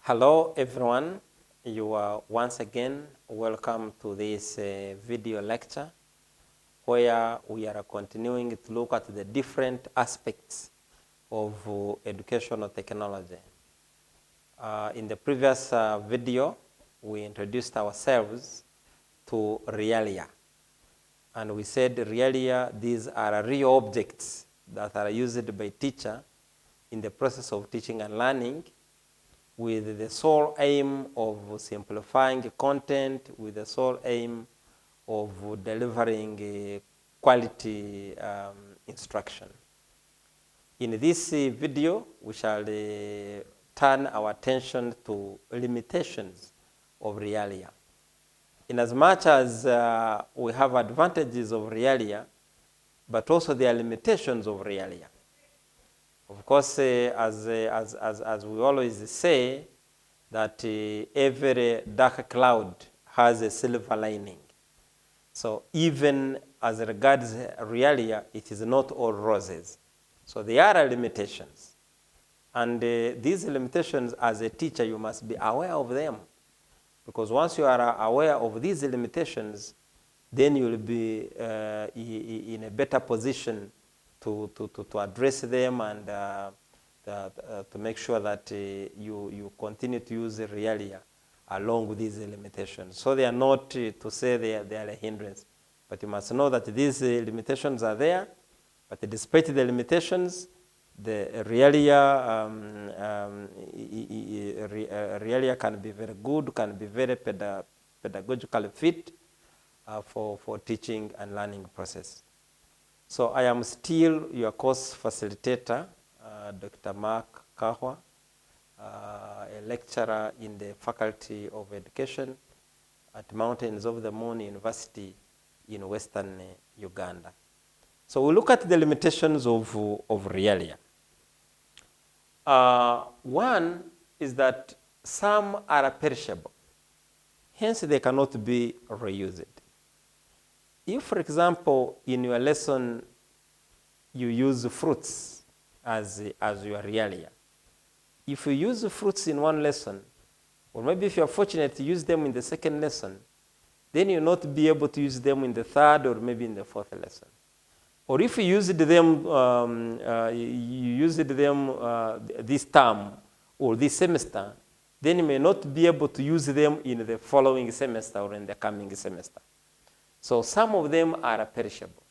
Hello everyone, you are once again welcome to this video lecture where we are continuing to look at the different aspects of educational technology. In the previous video, we introduced ourselves to realia, and we said realia, these are real objects that are used by teacher in the process of teaching and learning, with the sole aim of simplifying content, with the sole aim of delivering quality instruction. In this video, we shall turn our attention to limitations of realia. In as much as we have advantages of realia, but also there are limitations of realia. Of course, as we always say, that every dark cloud has a silver lining. So even as regards realia, it is not all roses. So there are limitations. And these limitations, as a teacher, you must be aware of them. Because once you are aware of these limitations, then you will be in a better position to address them and to make sure that you continue to use the realia along with these limitations. So they are not to say they are a hindrance, but you must know that these limitations are there, but despite the limitations, the realia can be very good, can be very pedagogically fit for teaching and learning process. So I am still your course facilitator, Dr. Mark Kahwa, a lecturer in the Faculty of Education at Mountains of the Moon University in Western Uganda. So we look at the limitations of realia. One is that some are perishable, hence they cannot be reused. If, for example, in your lesson you use fruits as your realia, if you use fruits in one lesson, or maybe if you are fortunate to use them in the second lesson, then you'll not be able to use them in the third or maybe in the fourth lesson. Or if you used them, this term or this semester, then you may not be able to use them in the following semester or in the coming semester. So some of them are perishable.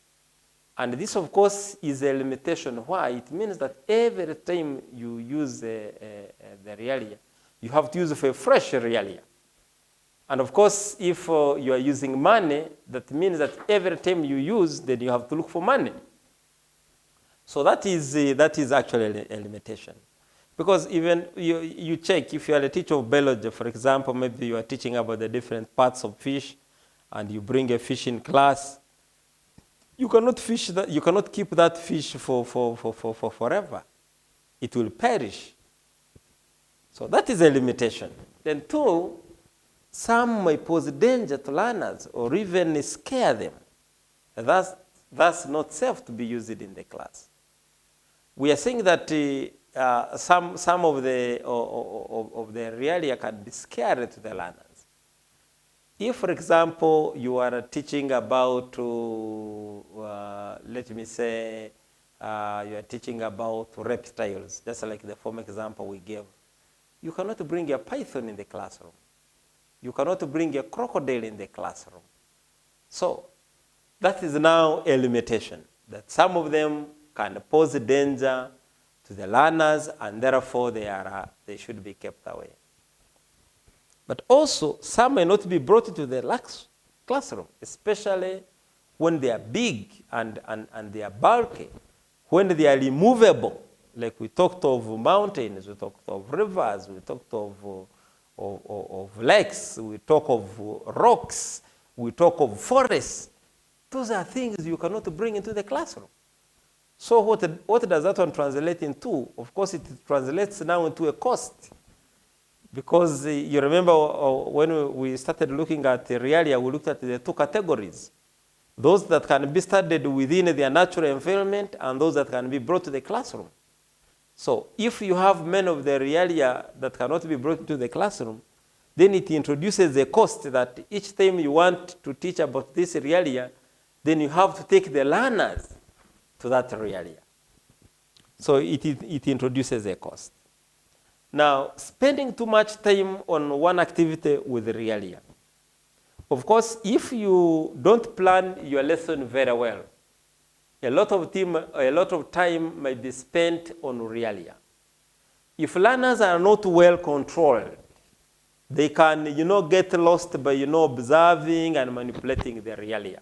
And this, of course, is a limitation. Why? It means that every time you use the realia, you have to use for a fresh realia. And of course, if you are using money, that means that every time you use, then you have to look for money. So that is actually a limitation. Because even you check, if you are a teacher of biology, for example, maybe you are teaching about the different parts of fish, and you bring a fish in class, you cannot keep that fish for forever. It will perish. So that is a limitation. Then two, some may pose danger to learners or even scare them. That's not safe to be used in the class. We are saying that some of the realia can be scary to the learners. If, for example, you are teaching about, let me say, you are teaching about reptiles, just like the former example we gave, you cannot bring a python in the classroom. You cannot bring a crocodile in the classroom. So that is now a limitation, that some of them can pose danger to the learners, and therefore they should be kept away. But also, some may not be brought into the classroom, especially when they are big and they are bulky, when they are removable. Like we talked of mountains, we talked of rivers, we talked of lakes, we talk of rocks, we talk of forests. Those are things you cannot bring into the classroom. So what does that one translate into? Of course, it translates now into a cost. Because you remember when we started looking at the realia, we looked at the two categories. Those that can be studied within their natural environment and those that can be brought to the classroom. So if you have many of the realia that cannot be brought into the classroom, then it introduces a cost that each time you want to teach about this realia, then you have to take the learners to that realia. So it introduces a cost. Now, spending too much time on one activity with realia. Of course, if you don't plan your lesson very well, a lot of time might be spent on realia. If learners are not well controlled, they can, get lost by, observing and manipulating the realia,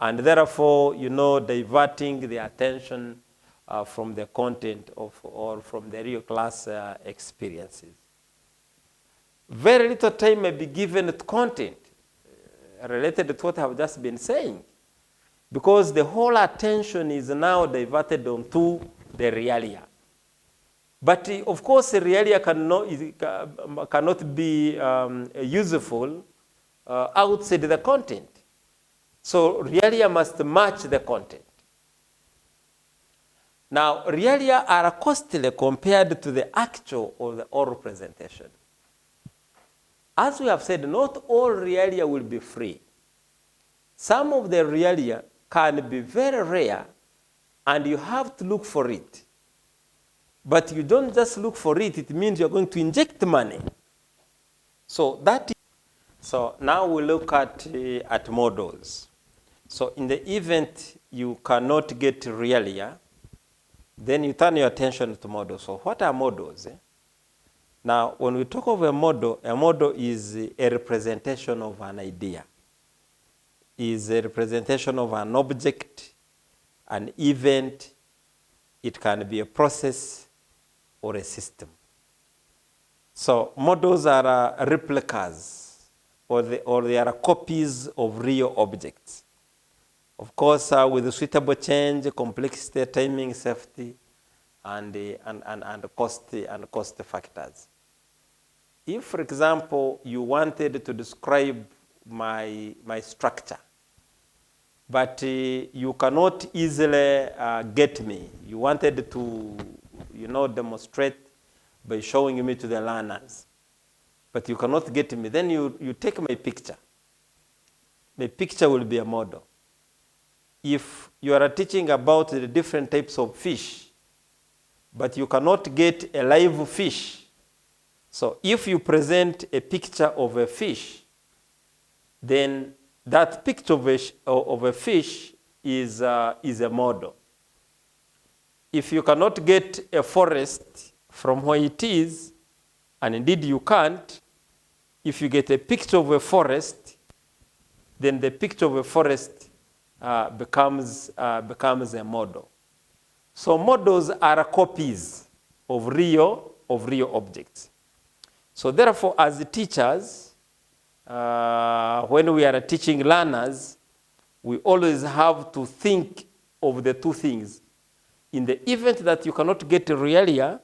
and therefore, diverting the attention from the content or from the real class experiences. Very little time may be given to content related to what I have just been saying, because the whole attention is now diverted onto the realia. But of course, the realia cannot be useful outside the content. So realia must match the content. Now, realia are costly compared to the actual or the oral presentation. As we have said, not all realia will be free. Some of the realia can be very rare, and you have to look for it. But you don't just look for it, it means you're going to inject money. So now we look at models. So in the event you cannot get realia, then you turn your attention to models. So what are models? Now, when we talk of a model is a representation of an idea, is a representation of an object, an event. It can be a process or a system. So models are replicas, or they are copies of real objects. Of course, with suitable change, complexity, timing, safety, and cost factors. If, for example, you wanted to describe my structure, but you cannot easily get me, you wanted to demonstrate by showing me to the learners, but you cannot get me, then you take my picture. My picture will be a model. If you are teaching about the different types of fish, but you cannot get a live fish, so if you present a picture of a fish, then that picture of a fish is a model. If you cannot get a forest from where it is, and indeed you can't, if you get a picture of a forest, then the picture of a forest becomes a model. So models are copies of real objects. So therefore, as the teachers, when we are teaching learners, we always have to think of the two things. In the event that you cannot get realia,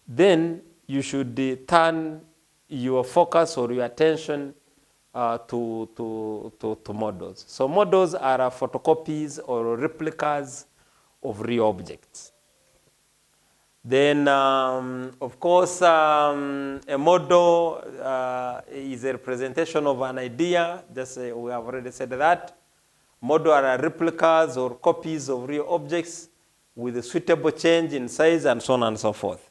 then you should turn your focus or your attention to models. So models are photocopies or replicas of real objects. Then, of course, a model is a representation of an idea. Just we have already said that. Models are replicas or copies of real objects with a suitable change in size and so on and so forth.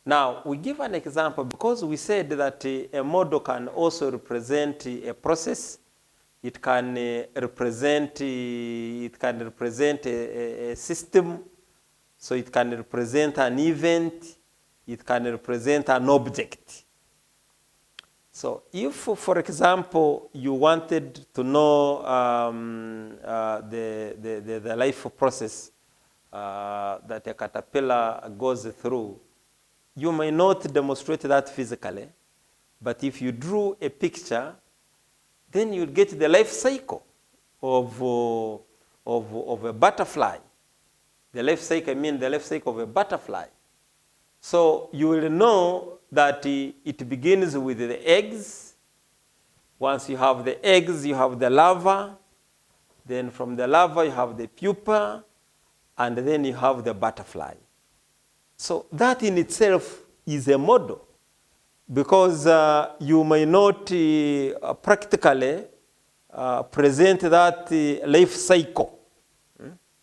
Now, we give an example because we said that a model can also represent a process. It can represent a system. So it can represent an event. It can represent an object. So if, for example, you wanted to know the life process that a caterpillar goes through, you may not demonstrate that physically, but if you drew a picture, then you'll get the life cycle of a butterfly. The life cycle, I mean the life cycle of a butterfly. So you will know that it begins with the eggs. Once you have the eggs, you have the larva. Then from the larva, you have the pupa. And then you have the butterfly. So that in itself is a model, because you may not practically present that life cycle.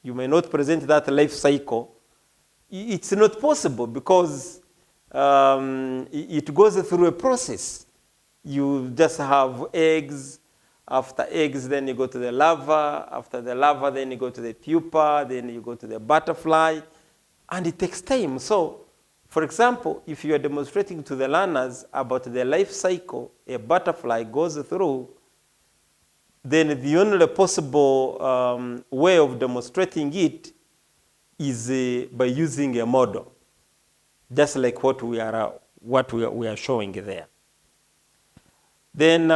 You may not present that life cycle. It's not possible, because it goes through a process. You just have eggs. After eggs, then you go to the larva. After the larva, then you go to the pupa. Then you go to the butterfly. And it takes time. So, for example, if you are demonstrating to the learners about the life cycle a butterfly goes through, then the only possible way of demonstrating it is by using a model, just like what we are showing there. Then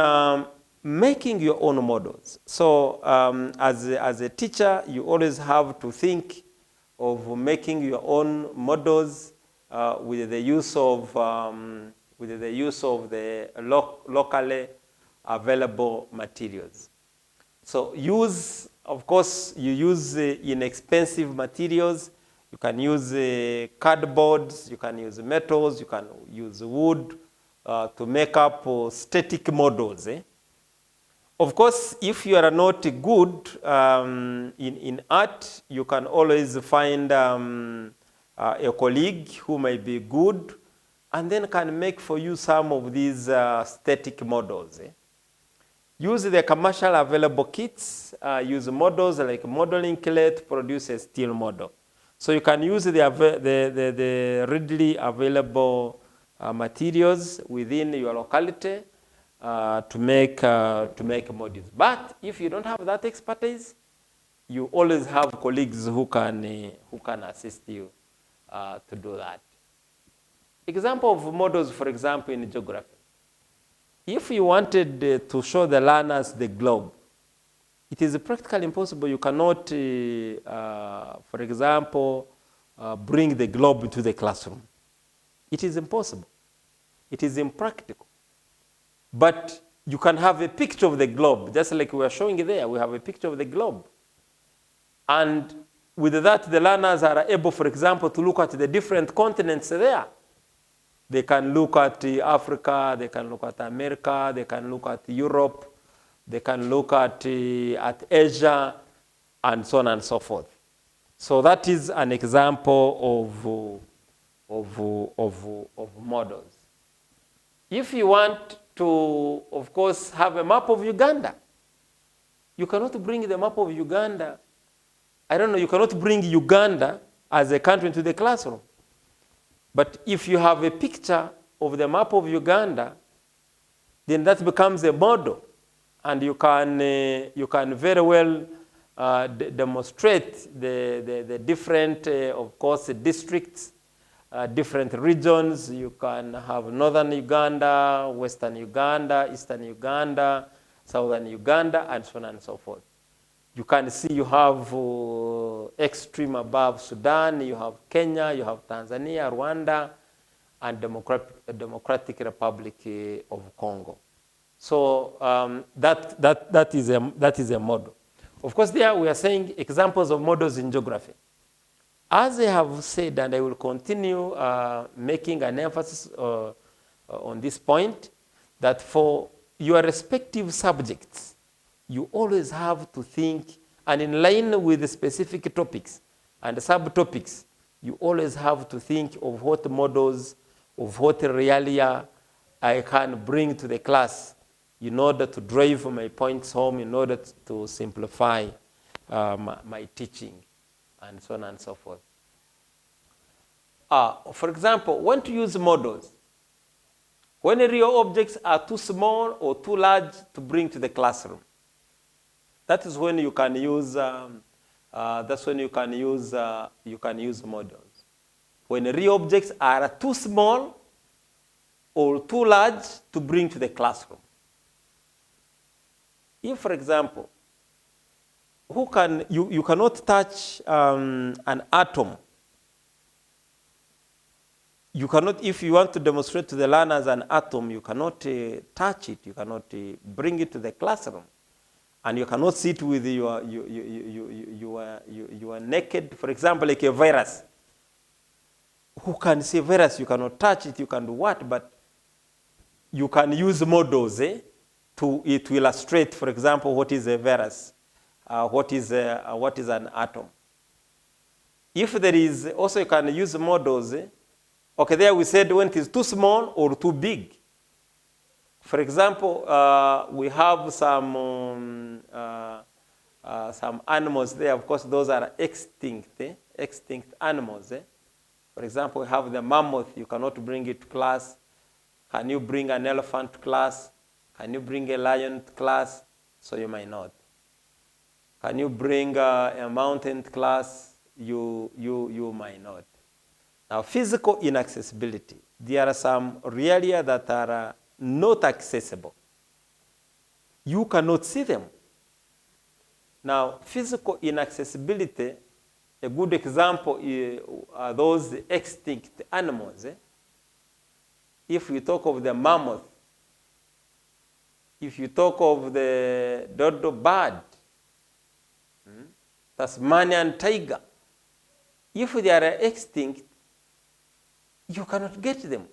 making your own models. So as a teacher, you always have to think of making your own models with the use of the locally available materials. So of course, you use inexpensive materials. You can use cardboards, you can use metals, you can use wood to make up static models. Of course, if you are not good in art, you can always find a colleague who may be good and then can make for you some of these static models. Use the commercial available kits, use models like modeling clay to produce a steel model. So you can use the readily available materials within your locality to make models. But if you don't have that expertise, you always have colleagues who can assist you to do that. Example of models, for example, in geography. If you wanted to show the learners the globe, it is practically impossible. You cannot, for example, bring the globe into the classroom. It is impossible. It is impractical. But you can have a picture of the globe, just like we are showing there. We have a picture of the globe. And with that, the learners are able, for example, to look at the different continents there. They can look at Africa, they can look at America, they can look at Europe, they can look at Asia, and so on and so forth. So that is an example of models. If you want to, of course, have a map of Uganda, you cannot bring the map of Uganda. You cannot bring Uganda as a country into the classroom. But if you have a picture of the map of Uganda, then that becomes a model, and you can very well demonstrate the different, of course, districts, different regions. You can have northern Uganda, western Uganda, eastern Uganda, southern Uganda, and so on and so forth. You can see you have extreme above Sudan, you have Kenya, you have Tanzania, Rwanda, and Democratic Republic of Congo. So that is a model. Of course, there we are saying examples of models in geography. As I have said, and I will continue making an emphasis on this point, that for your respective subjects, you always have to think, and in line with the specific topics and subtopics, you always have to think of what models, of what realia I can bring to the class in order to drive my points home, in order to simplify my teaching, and so on and so forth. For example, when to use models? When real objects are too small or too large to bring to the classroom. That is when you can use. You can use models. When real objects are too small or too large to bring to the classroom. If, for example, you cannot touch an atom. You cannot, if you want to demonstrate to the learners an atom, you cannot touch it. You cannot bring it to the classroom. And you cannot sit with your naked, for example, like a virus. who can say virus, you cannot touch it, you can do what, but you can use models to illustrate, for example, what is a virus, what is an atom. If there is, also you can use models. Okay, there we said when it is too small or too big. For example, we have some animals there. Of course, those are extinct animals. For example, we have the mammoth. You cannot bring it to class. Can you bring an elephant to class? Can you bring a lion to class? So you might not. Can you bring a mountain to class? You might not. Now, physical inaccessibility. There are some realia that are not accessible. You cannot see them. Now, physical inaccessibility, a good example are those extinct animals. If you talk of the mammoth, if you talk of the dodo bird, Tasmanian tiger, if they are extinct, you cannot get them.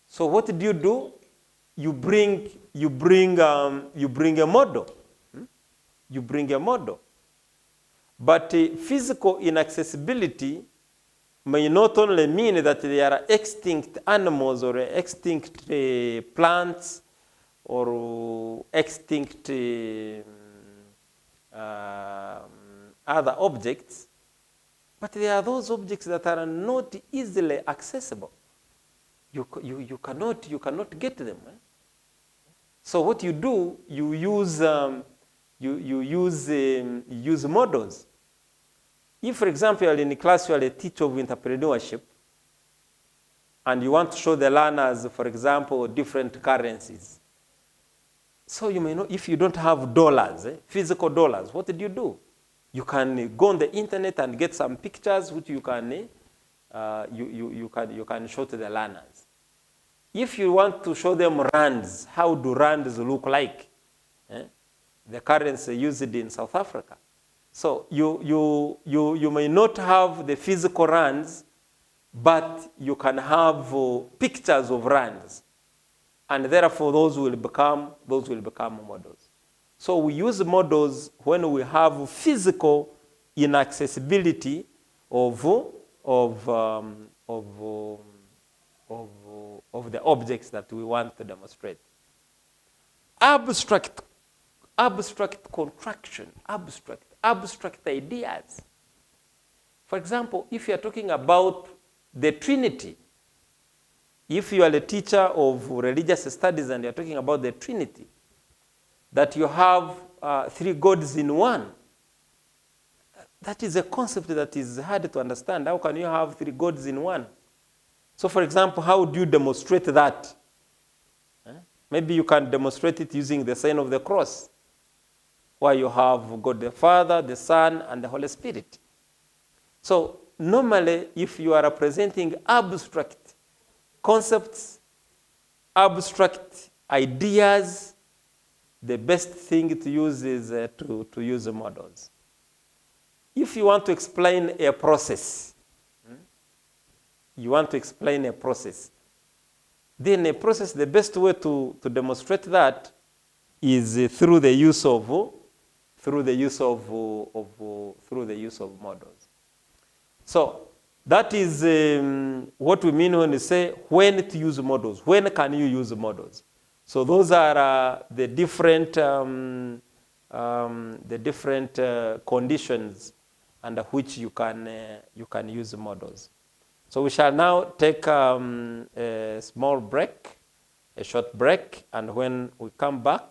So what do? You bring a model. You bring a model. But physical inaccessibility may not only mean that there are extinct animals or extinct plants or extinct other objects, but there are those objects that are not easily accessible. You cannot get them. So what you do, you use models. If, for example, you're in class, you are a teacher of entrepreneurship, and you want to show the learners, for example, different currencies. So you may know, if you don't have dollars, physical dollars, what do? You can go on the internet and get some pictures which you can show to the learners. If you want to show them rands, how do rands look like? The currency used in South Africa. So you may not have the physical rands, but you can have pictures of rands, and therefore those will become models. So we use models when we have physical inaccessibility of the objects that we want to demonstrate. Abstract contraction, abstract ideas. For example, if you are talking about the Trinity, if you are a teacher of religious studies and you are talking about the Trinity, that you have 3 gods in one, that is a concept that is hard to understand. How can you have 3 gods in one? So, for example, how do you demonstrate that? Maybe you can demonstrate it using the sign of the cross, where you have God the Father, the Son, and the Holy Spirit. So normally, if you are representing abstract concepts, abstract ideas, the best thing to use is to use models. If you want to explain a process, then a process, the best way to demonstrate that is through the use of models. So that is what we mean when we say when to use models. When can you use models? So those are the different conditions under which you can use models. So we shall now take a small break, a short break, and when we come back,